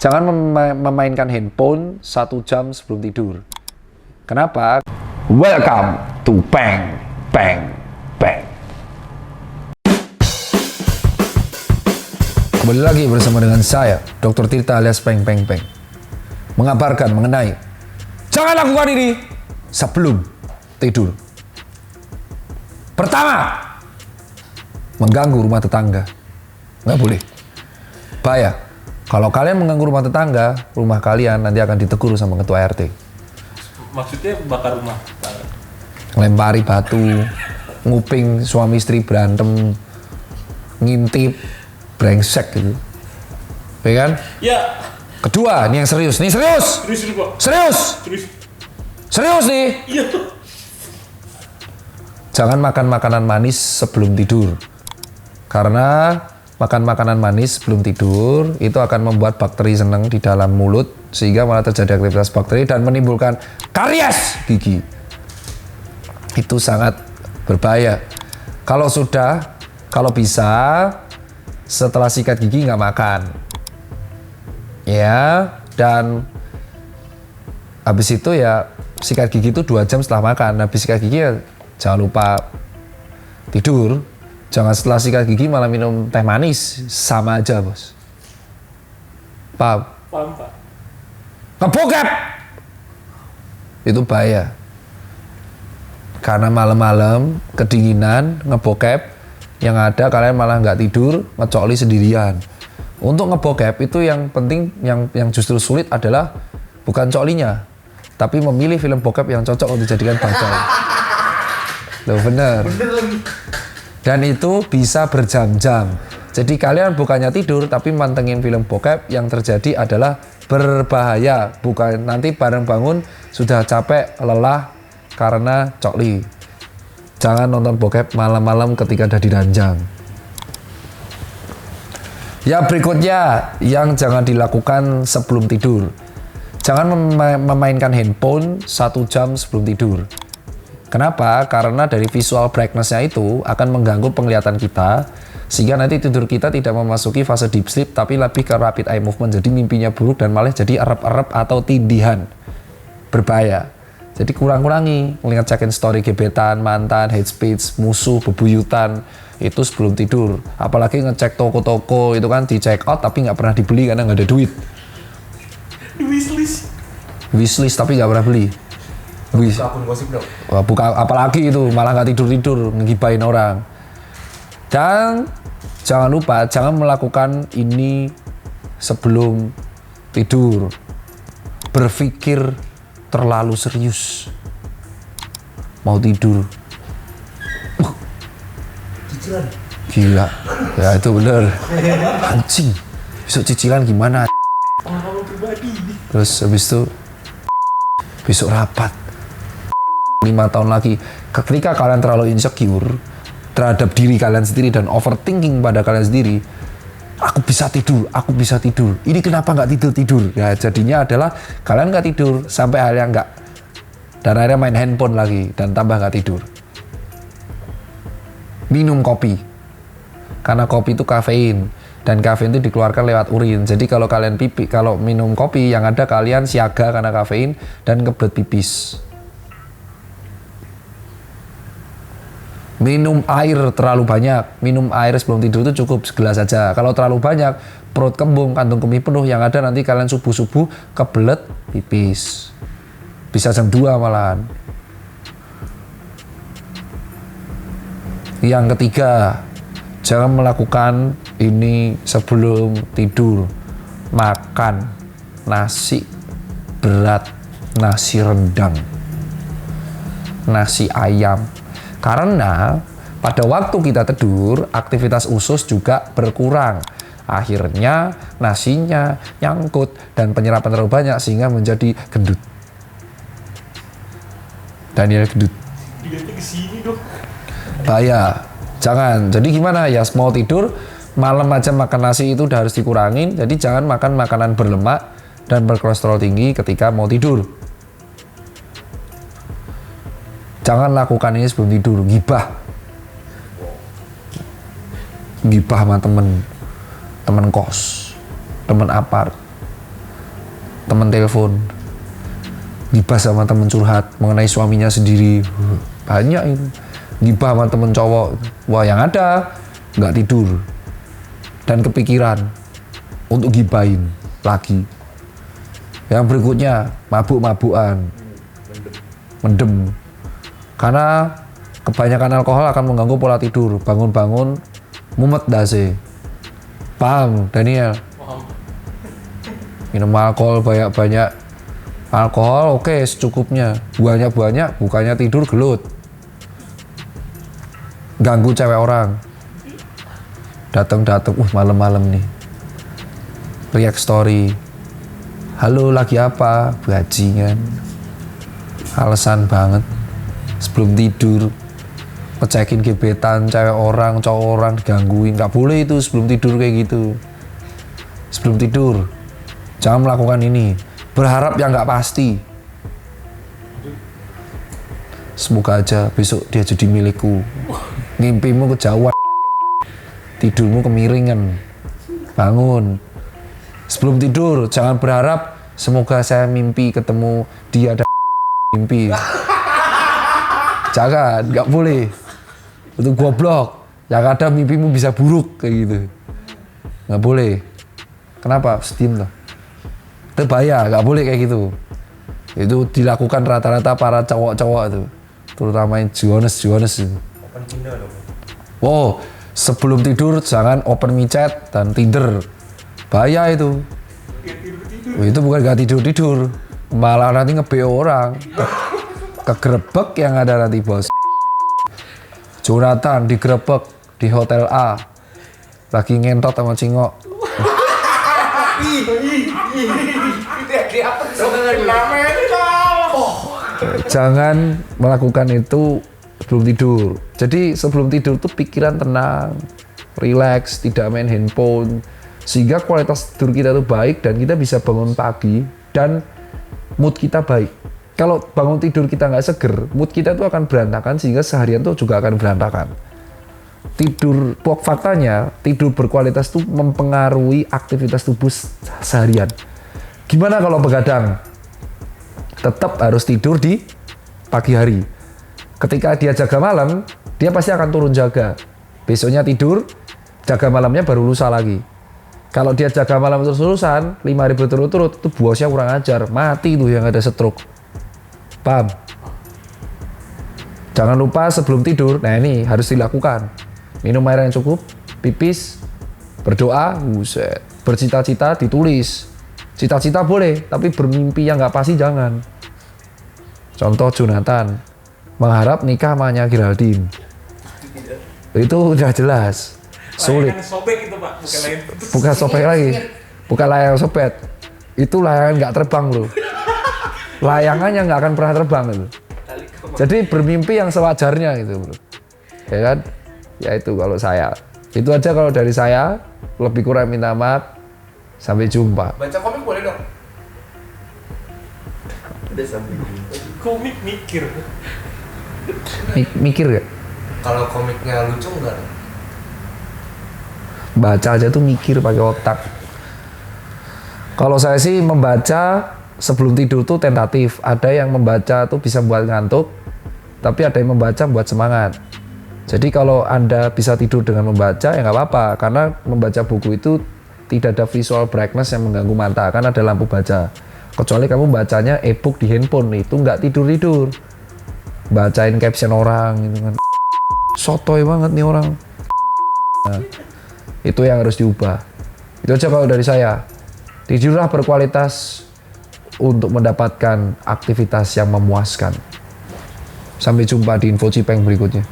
Jangan memainkan handphone 1 jam sebelum tidur. Kenapa? Welcome to Peng Peng Peng. Kembali lagi bersama dengan saya, Dr. Tirta alias Peng Peng Peng, mengabarkan mengenai jangan lakukan ini sebelum tidur. Pertama, mengganggu rumah tetangga. Nggak boleh. Bahaya. Kalau kalian mengganggu rumah tetangga, rumah kalian nanti akan ditegur sama ketua RT. Maksudnya bakar rumah? Lempari batu, nguping suami istri berantem, ngintip, brengsek gitu. Ya kan? Ya. Kedua, ini yang serius. Nih serius. Serius. Serius nih. Iya. Jangan makan makanan manis sebelum tidur. Karena makan makanan manis sebelum tidur itu akan membuat bakteri senang di dalam mulut sehingga malah terjadi aktivitas bakteri dan menimbulkan karies gigi. Itu sangat berbahaya. Kalau bisa setelah sikat gigi nggak makan. Ya, dan habis itu ya sikat gigi itu 2 jam setelah makan. Habis sikat gigi ya jangan lupa tidur. Jangan setelah sikat gigi malah minum teh manis, sama aja bos. Paham? Paham Pak. Ngebokep! Itu bahaya. Karena malam-malam kedinginan, ngebokep, yang ada kalian malah nggak tidur, ngecokli sendirian. Untuk ngebokep itu yang penting, yang justru sulit adalah bukan coklinya, tapi memilih film bokep yang cocok untuk dijadikan bacol. Loh bener. Bener lagi. Dan itu bisa berjam-jam. Jadi kalian bukannya tidur tapi mantengin film bokep, yang terjadi adalah berbahaya. Bukan nanti bareng bangun sudah capek, lelah karena cokli. Jangan nonton bokep malam-malam ketika ada di ranjang. Ya berikutnya yang jangan dilakukan sebelum tidur. Jangan memainkan handphone 1 jam sebelum tidur. Kenapa? Karena dari visual brightness-nya itu akan mengganggu penglihatan kita sehingga nanti tidur kita tidak memasuki fase deep sleep tapi lebih ke rapid eye movement, jadi mimpinya buruk dan malah jadi erep-erep atau tindihan. Berbahaya. Jadi kurang-kurangi ngecekin story gebetan, mantan, hate speech, musuh, bebuyutan itu sebelum tidur. Apalagi ngecek toko-toko itu kan di check out tapi nggak pernah dibeli karena nggak ada duit. Wishlist tapi nggak pernah beli. Buka akun gosip dong. Wah, buka apalagi itu malah nggak tidur ngegibain orang. Dan jangan lupa jangan melakukan ini sebelum tidur. Berpikir terlalu serius mau tidur. Cicilan. Gila ya itu bener. Anjing besok cicilan gimana? Pengalaman pribadi. Terus habis itu besok rapat 5 tahun lagi. Ketika kalian terlalu insecure terhadap diri kalian sendiri dan overthinking pada kalian sendiri, aku bisa tidur, ini kenapa nggak tidur. Ya jadinya adalah kalian nggak tidur sampai akhirnya nggak, dan akhirnya main handphone lagi dan tambah nggak tidur. Minum kopi, karena kopi itu kafein dan kafein itu dikeluarkan lewat urin. Jadi kalau kalian kalau minum kopi yang ada kalian siaga karena kafein dan kebelet pipis. Minum air terlalu banyak. Minum air sebelum tidur itu cukup segelas saja. Kalau terlalu banyak, perut kembung, kantung kemih penuh, yang ada nanti kalian subuh-subuh kebelet pipis. Bisa jam 2 malahan. Yang ketiga, jangan melakukan ini sebelum tidur. Makan nasi berat, nasi rendang, nasi ayam. Karena pada waktu kita tidur, aktivitas usus juga berkurang. Akhirnya nasinya nyangkut dan penyerapan terlalu banyak sehingga menjadi gendut. Daniel gendut. Dilihatnya ke sini dong. Bahaya. Jangan. Jadi gimana ya, mau tidur malam aja makan nasi itu udah harus dikurangin. Jadi jangan makan makanan berlemak dan berkolesterol tinggi ketika mau tidur. Jangan lakukan ini sebelum tidur. Gibah sama temen kos, temen apart, temen telepon, gibah sama temen curhat mengenai suaminya sendiri, banyak itu. Gibah sama temen cowok, wah yang ada nggak tidur dan kepikiran untuk gibahin lagi. Yang berikutnya mabuk-mabukan, mendem, karena kebanyakan alkohol akan mengganggu pola tidur, bangun-bangun mumet dase. Paham Daniel? Minum alkohol banyak-banyak, alkohol oke, secukupnya, banyak-banyak bukannya tidur gelut, ganggu cewek orang, datang malam-malam nih react story, halo lagi apa, bajingan, alasan banget sebelum tidur ngecekin gebetan cewek orang, cowok orang, digangguin. Nggak boleh itu sebelum tidur kayak gitu. Sebelum tidur jangan melakukan ini, berharap yang nggak pasti. Semoga aja besok dia jadi milikku, mimpimu kejauhan, tidurmu kemiringan, bangun. Sebelum tidur jangan berharap semoga saya mimpi ketemu dia dan mimpi. Jangan, nggak boleh. Itu goblok. Yang ada mimpimu bisa buruk kayak gitu. Nggak boleh. Kenapa? Steam lah. Itu bahaya, nggak boleh kayak gitu. Itu dilakukan rata-rata para cowok-cowok itu, terutama yang Jonas itu. Open Tinder dong. Wow, sebelum tidur jangan open micet dan Tinder. Bahaya itu. Oh, itu bukan gak tidur, malah nanti nge-BO orang. Kegerebek yang ada nanti bos. Jonathan digerebek di hotel A, lagi ngentot sama cingok. Jangan melakukan itu sebelum tidur. Jadi sebelum tidur tuh pikiran tenang, relax, tidak main handphone, sehingga kualitas tidur kita tuh baik dan kita bisa bangun pagi dan mood kita baik. Kalau bangun tidur kita nggak seger, mood kita tuh akan berantakan sehingga seharian tuh juga akan berantakan. Tidur, faktanya tidur berkualitas tuh mempengaruhi aktivitas tubuh seharian. Gimana kalau begadang? Tetap harus tidur di pagi hari. Ketika dia jaga malam, dia pasti akan turun jaga. Besoknya tidur, jaga malamnya baru lusa lagi. Kalau dia jaga malam terus-terusan, 5 hari berturut-turut, itu bosnya kurang ajar. Mati tuh yang ada stroke. Paham? Jangan lupa sebelum tidur, nah ini harus dilakukan. Minum air yang cukup, pipis, berdoa, buset. Bercita-cita ditulis. Cita-cita boleh, tapi bermimpi yang nggak pasti jangan. Contoh Jonathan, mengharap nikah sama Nya Geraldine. Itu udah jelas. Sulit. Layangan sobek itu Pak, bukan layangan putus. Bukan sobek lagi. Bukan layangan sobek. Itu layangan nggak terbang loh. Layangan yang nggak akan pernah terbang itu. Jadi bermimpi yang sewajarnya gitu bro. Ya kan? Ya itu kalau saya. Itu aja kalau dari saya. Lebih kurang minta maaf. Sampai jumpa. Baca komik boleh dong? Udah sampai jumpa. Komik mikir. Mikir gak? Kalau komiknya lucu enggak? Baca aja tuh mikir pakai otak. Kalau saya sih membaca sebelum tidur tuh tentatif. Ada yang membaca tuh bisa buat ngantuk, tapi ada yang membaca buat semangat. Jadi kalau Anda bisa tidur dengan membaca ya nggak apa-apa, karena membaca buku itu tidak ada visual brightness yang mengganggu mata, kan ada lampu baca. Kecuali kamu bacanya e-book di handphone, itu nggak tidur-tidur. Bacain caption orang gitu kan. Sotoy banget nih orang. Nah, itu yang harus diubah. Itu aja kalau dari saya. Tidurlah berkualitas untuk mendapatkan aktivitas yang memuaskan. Sampai jumpa di info Cipeng berikutnya.